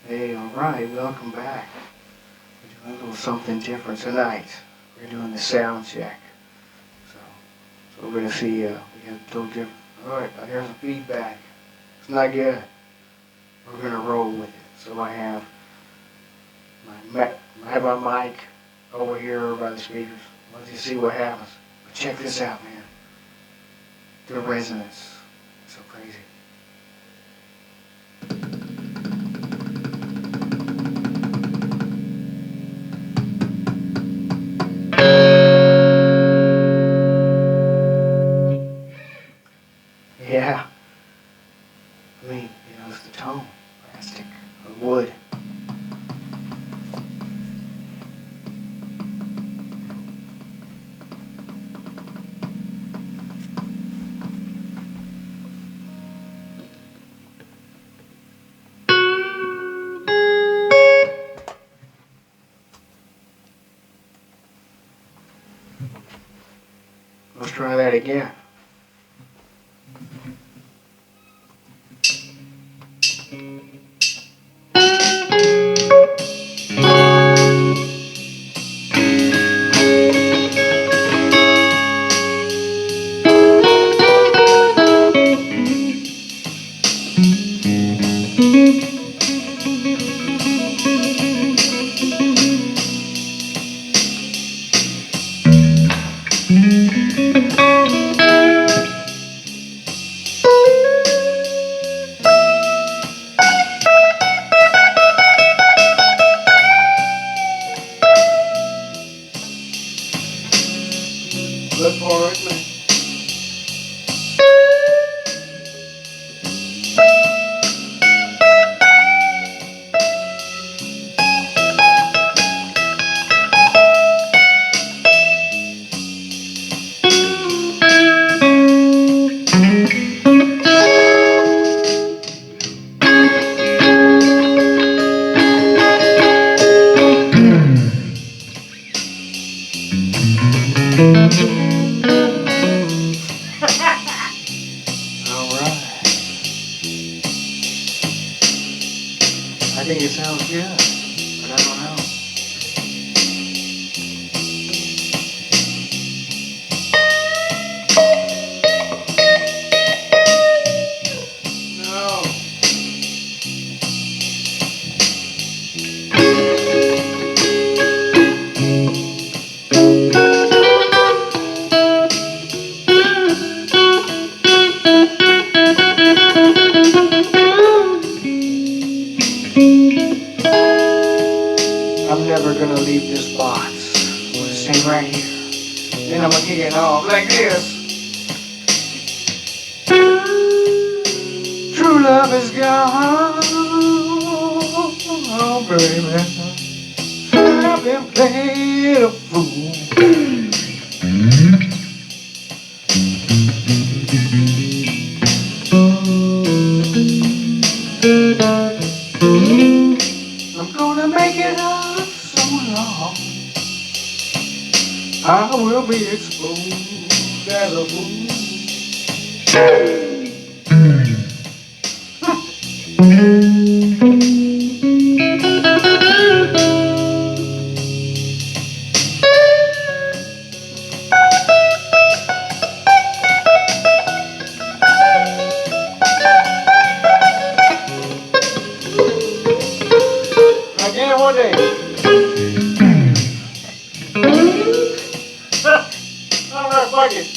Hey, alright, welcome back. We're doing a little something different tonight. We're doing the sound check. So we're gonna see, we have a little different. Alright, I hear some feedback. It's not good. We're gonna roll with it. So I have my mic over here by the speakers. Let's see what happens. But check this out, man. The resonance. It's so crazy. Yeah. I mean, it's the tone. Plastic or wood. Let's try that again. Look for it, man. Alright. I think it sounds good, but I don't know. No. I'm never gonna leave this box. I'm gonna stay right here. Then I'm gonna kick it off like this. True love is gone, oh baby. I've been playing a fool. I'm gonna make it up so long. I will be exposed as a fool. Again one day. Alright, fuck it.